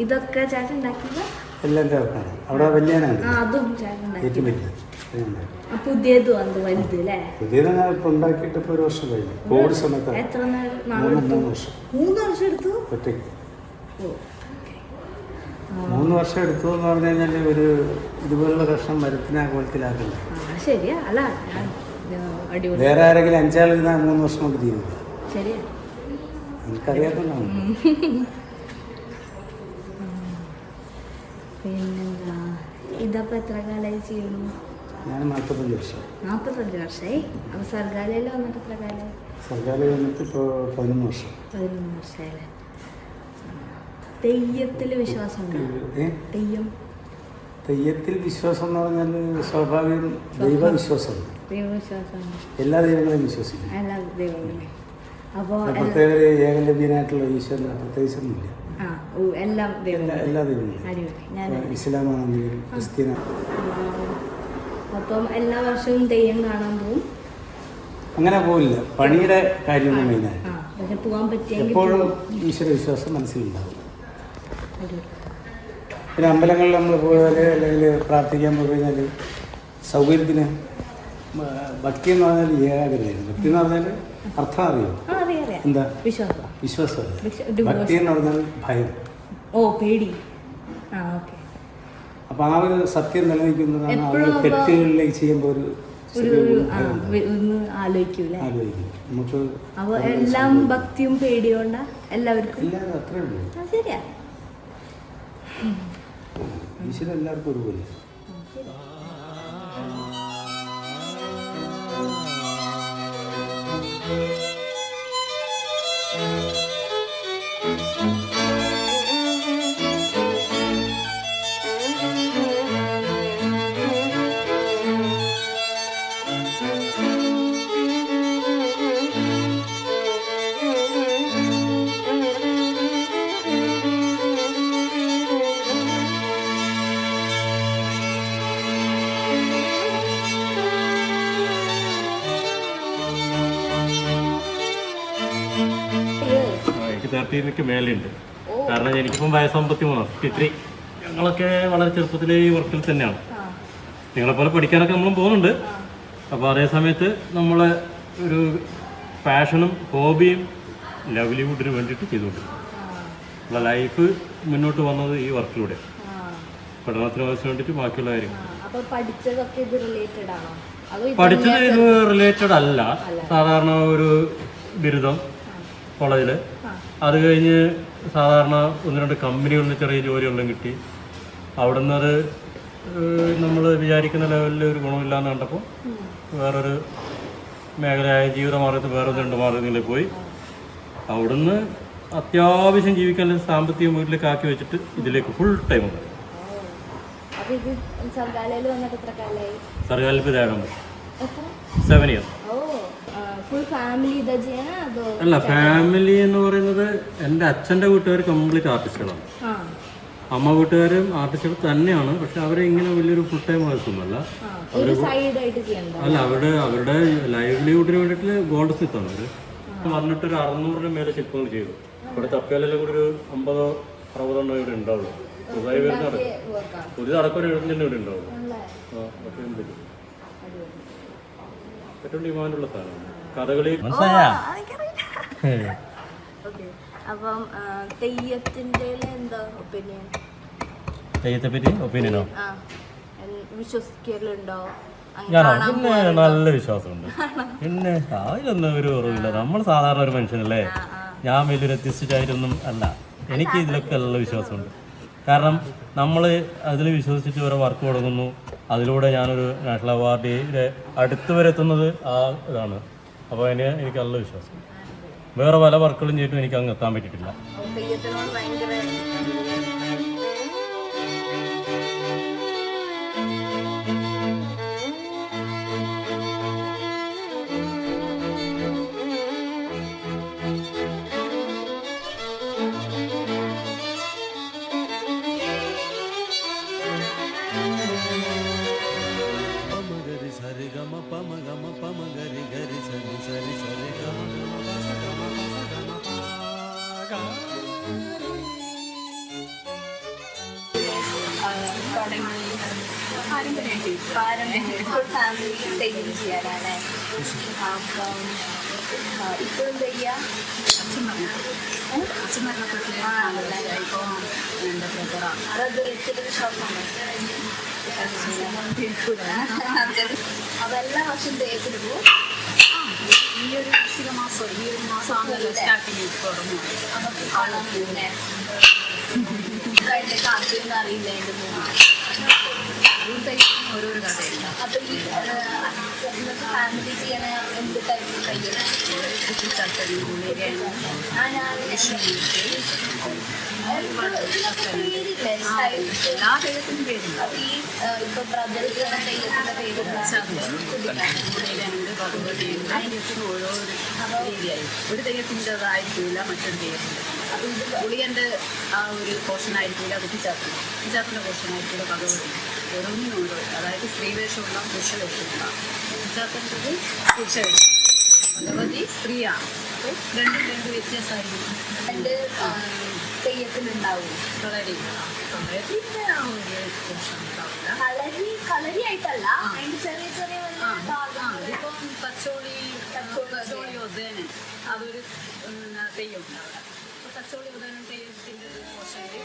ഇതൊക്കെ ചേട്ടൻ ഉണ്ടാക്കിയത് എല്ലാം ചേർക്കാണ്. അവിടെ വലിയാനാണ് അതും ചേട്ടൻ ഏറ്റവും വലുത്. പുതിയതും അത് വലുത് അല്ലേ? പുതിയത് ഞാൻ ഇപ്പൊ ഉണ്ടാക്കിയിട്ട് ഇപ്പൊ 1 വർഷം കഴിഞ്ഞു. കോവിഡ് സമയത്ത് എത്ര 3 വർഷം. 3 വർഷം എടുത്തു ഒറ്റയ്ക്ക് 3 വർഷം എടുത്തു എന്ന് പറഞ്ഞു കഴിഞ്ഞാൽ ഒരു ഇതുപോലുള്ള കഷ്ണം മരത്തിനെ ആ കോലത്തിലാക്കില്ല. ശരിയാ. അല്ല അടിപൊളി. വേറെ ആരെങ്കിലും 5 ആൾ 3 വർഷം കൊണ്ട് തീരില്ല. ശരിയാ, എനിക്കറിയാത്തതാണ്. പിന്നെന്താ, ഇതപ്പോ എത്ര കാലമായി ചെയ്യുന്നു? ഞാൻ 45 വർഷം. 45 വർഷമായി. അപ്പൊ സർഗാലയിൽ വന്നിട്ട് എത്ര കാലമായി? സർഗാലയിൽ വന്നിട്ട് ഇപ്പോൾ 11 വർഷം. 11 വർഷമായില്ലേ? തെയ്യത്തിൽ വിശ്വാസമുണ്ടോ? തെയ്യം വിശ്വാസം എന്ന് പറഞ്ഞാൽ സ്വാഭാവികം ദൈവവിശ്വാസമുണ്ട്. ദൈവവിശ്വാസമുണ്ട്. എല്ലാ ദൈവങ്ങളെയും വിശ്വസിക്കും. എല്ലാ ദൈവങ്ങളെയും. അപ്പോൾ പ്രത്യേക ഏകലവ്യനായിട്ടുള്ള ഈശ്വരൻ പ്രത്യേകിച്ചൊന്നുമില്ല. എല്ലാ ദൈവങ്ങളും. ഇസ്ലാമാണെങ്കിലും ക്രിസ്ത്യൻ. അപ്പം എല്ലാ വർഷവും തെയ്യം കാണാൻ പോകും? അങ്ങനെ പോവില്ല. പണിയുടെ കാര്യമൊന്നും മെയിനായി. പോകാൻ പറ്റിയെങ്കിൽ എപ്പോഴും ഈശ്വര വിശ്വാസം മനസ്സിലുണ്ടാവും. പിന്നെ അമ്പലങ്ങളിൽ നമ്മൾ പോയാൽ അല്ലെങ്കിൽ പ്രാർത്ഥിക്കാൻ പോയി കഴിഞ്ഞാൽ സൗകര്യത്തിന് ഭക്തി എന്ന് പറഞ്ഞാൽ ഏകാഗ്രതയാണ്. ഭക്തി എന്ന് പറഞ്ഞാൽ അർത്ഥം അറിയോ? എന്താ? വിശ്വാസം. ഭക്തി എന്ന് പറഞ്ഞാൽ ഭയം, പേടി. അപ്പൊ ആ ഒരു സത്യം നിലനിൽക്കുന്നതാണ്. അവരുടെ തെറ്റുകളിലേക്ക് ചെയ്യുമ്പോൾ ആലോചിക്കും നമുക്ക്. അപ്പൊ എല്ലാം ഭക്തിയും പേടിയോണ്ടാ എല്ലാവർക്കും. അത്രേ ഉള്ളൂ. ശരിയാ. ഈശ്വരൻ എല്ലാവർക്കും ഒരുപോലെ. എനിക്ക് മേലെയുണ്ട്. കാരണം എനിക്കിപ്പം വയസ്സ് 53, 53. ഞങ്ങളൊക്കെ വളരെ ചെറുപ്പത്തിലെ ഈ വർക്കിൽ തന്നെയാണ്. നിങ്ങളെപ്പോലെ പഠിക്കാനൊക്കെ നമ്മളും പോകുന്നുണ്ട്. അപ്പോൾ അതേ സമയത്ത് നമ്മളെ ഒരു പാഷനും ഹോബിയും ലൈവ്ലിഹുഡിന് വേണ്ടിയിട്ട് ചെയ്തുകൊണ്ട് നമ്മളെ ലൈഫ് മുന്നോട്ട് വന്നത് ഈ വർക്കിലൂടെ. പഠനത്തിന് ആവശ്യം വേണ്ടിയിട്ട് ബാക്കിയുള്ള കാര്യങ്ങൾ പഠിച്ചത് ഇത് റിലേറ്റഡ് അല്ല. സാധാരണ ഒരു ബിരുദം കോളേജിൽ, അത് കഴിഞ്ഞ് സാധാരണ 1-2 കമ്പനികളിൽ ചെറിയ ജോലിയെല്ലാം കിട്ടി. അവിടെ നിന്ന് അത് നമ്മൾ വിചാരിക്കുന്ന ലെവലിൽ ഒരു ഗുണമില്ലാന്ന് കണ്ടപ്പോൾ വേറൊരു മേഖലയായ ജീവിതമാർഗത്തിൽ വേറെ 2 മാർഗങ്ങളിൽ പോയി. അവിടുന്ന് അത്യാവശ്യം ജീവിക്കാൻ സാമ്പത്തികം വീട്ടിലേക്ക് ആക്കി വെച്ചിട്ട് ഇതിലേക്ക് ഫുൾ ടൈം ഉണ്ട്. സർഗാലയിൽ ഇപ്പോൾ 7 ഇയർ. അല്ല, ഫാമിലി എന്ന് പറയുന്നത് എൻ്റെ അച്ഛൻ്റെ വീട്ടുകാർ കംപ്ലീറ്റ് ആർട്ടിസ്റ്റുകളാണ്. അമ്മ വീട്ടുകാരും ആർട്ടിസ്റ്റുകൾ തന്നെയാണ്. പക്ഷെ അവരെ ഇങ്ങനെ വലിയൊരു ഫുൾ ടൈം ആയിട്ടൊന്നുമല്ല. അവരുടെ ലൈവ്ലിഹുഡിന് വേണ്ടിയിട്ട് ഗോൾഡ് സ്മിത്താണ് അവർ. വന്നിട്ട് ഒരു 600-ന് മേലെ ശില്പങ്ങൾ ചെയ്തു. ഇവിടെ തപ്പിയാലെല്ലാം കൂടി ഒരു 50-60 ഇവിടെ ഉണ്ടാവുള്ളൂ. പുതുതായി വരുന്ന പുതിയതടക്കം ഒരു 70 ഇവിടെ ഉണ്ടാവുള്ളൂ. ഏറ്റവും ഡിമാൻഡുള്ള സാധനമാണ് കഥകളി. അപ്പം തെയ്യത്തെ പറ്റി ഒപ്പീനിയനോ? വിശ്വസിക്കലുണ്ടോ? ഞാനോ? പിന്നെ നല്ല വിശ്വാസമുണ്ട്. പിന്നെ അതിലൊന്നും ഒരു കുറവില്ല. നമ്മൾ സാധാരണ ഒരു മനുഷ്യനല്ലേ. ഞാൻ വലിയൊരു വ്യത്യസ്തമായിട്ടൊന്നും അല്ല. എനിക്ക് ഇതിലൊക്കെ നല്ല വിശ്വാസമുണ്ട്. കാരണം നമ്മൾ അതിൽ വിശ്വസിച്ചിട്ട് ഓരോ വർക്ക് തുടങ്ങുന്നു. അതിലൂടെ ഞാനൊരു നാഷണൽ അവാർഡിൻ്റെ അടുത്ത് വരെ എത്തുന്നത് ആ ഇതാണ്. അപ്പോൾ എനിക്ക് നല്ല വിശ്വാസം. വേറെ പല വർക്കുകളും ചെയ്തിട്ടും എനിക്ക് അങ്ങ് എത്താൻ പറ്റിയിട്ടില്ല. പാരമ്പര്യം ഫാമിലി തെയ്യം ചെയ്യാനല്ലേ. അപ്പം ഇപ്പോഴും തെയ്യ അത് എത്തിയൊരു ഷോപ്പാണ്. അതെല്ലാ വർഷം തെയ്യത്തിന് പോകും. ഈ ഒരു മാസം ആണല്ലോ സ്റ്റാർട്ടിങ് തുടങ്ങും. അതൊക്കെ കാണാൻ പോകുന്നേ കാത്തിരുന്ന് അറിയില്ല എൻ്റെ മൂന്ന്. ഓരോരോ കഥയില്ല. അപ്പം ഈ ഫാമിലി ചെയ്യണ എന്ത് ടൈപ്പ് കഴിയും? എല്ലാ ദൈവത്തിനും പേരുണ്ട്. അപ്പം ഈ ഇപ്പൊ ബ്രദർ ചെയ്യണ തെയ്യത്തിന്റെ പേരുണ്ട്. ഭഗവതിയുണ്ട്. അതിന് ഓരോ രീതിയായി. ഒരു തെയ്യത്തിൻ്റെതായിരിക്കില്ല മറ്റൊരു തെയ്യത്തിൻ്റെ. അത് ഗുളികൻ്റെ ആ ഒരു പോർഷനായിരിക്കില്ല കുട്ടിച്ചാത്തിൻ്റെ പോർഷനായിരിക്കില്ല ഭഗവതി. ഓരോന്നിനും ഓരോ, അതായത് സ്ത്രീവേഷമുള്ള പുരുഷവേഷമുള്ള. കുട്ടിച്ചാത്തൻ്റെത് പുരുഷവേഷം, ഭഗവതി സ്ത്രീയാണ്. അപ്പോൾ രണ്ട് വ്യത്യാസമായിരിക്കും. എൻ്റെ തെയ്യത്തിലുണ്ടാവും കളരിൻ്റെ ആ ഒരു പോർഷൻ ഉണ്ടാവില്ല. കളരി ആയിട്ടല്ല, അതിന്റെ ചെറിയ ചെറിയ ഇപ്പം തച്ചോളി ഉദയനൻ അതൊരു തെയ്യം ഉണ്ടാവില്ല. അപ്പോൾ തച്ചോളി ഉദയനൻ തെയ്യത്തിൻ്റെ ഒരു പോർഷനിൽ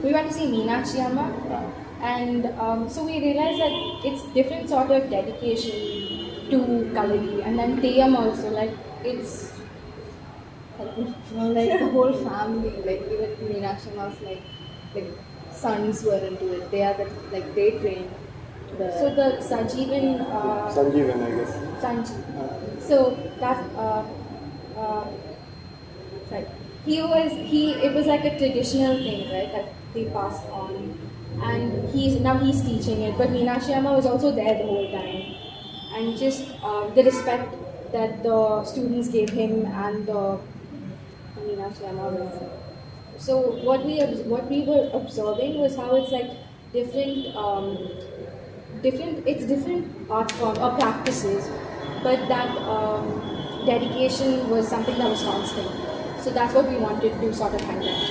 we went to see Meenakshi Amma, and so we realized that it's different sort of dedication to Kalari, and then Teyyam also, like it's like the whole family, like even Meenakshi Amma's like sons were into it. They are they train. So the Sanjeevan, I guess. Sanjeev. So that right. It was like a traditional thing, right, that they passed on, and he's teaching it. But Meenakshi Amma was also there the whole time, and just the respect that the students gave him and the Meenakshi Amma was. So what we were observing was how it's like different art form or practices, but that dedication was something that was constant. So that's what we wanted to sort of highlight.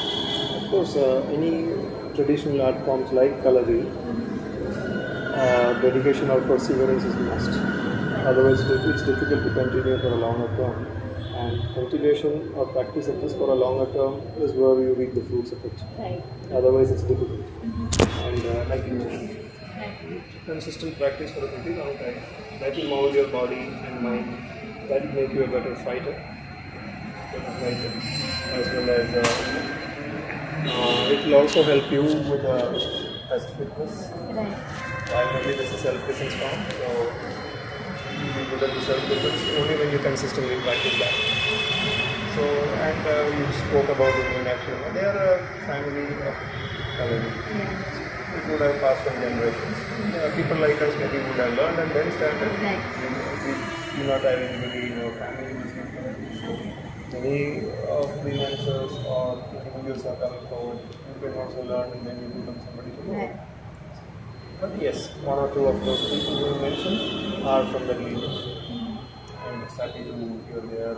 Of course, any traditional art forms like Kalari, dedication or perseverance is must. Otherwise, it's difficult to continue for a longer term. And continuation or practice of this for a longer term is where you reap the fruits of it. Right. Otherwise, it's difficult. And like you mentioned, consistent practice for a pretty long time. That will mold your body and mind. That will make you a better fighter. As well as it will also help you with as fitness. Right. Primarily, this is self-defense form, so you will be good at the self-defense only when you consistently practice that. So, and you spoke about the Meenakshi Amma. They are a family of Kalari. It would have passed from generations. People like us maybe would have learned and then started. Right. We do not have anybody in our family. Many freelancers or individuals are coming forward. You can also learn and then you become somebody to know. Right. But yes, one or two of those people you mentioned are from the lineage. I'm happy to hear their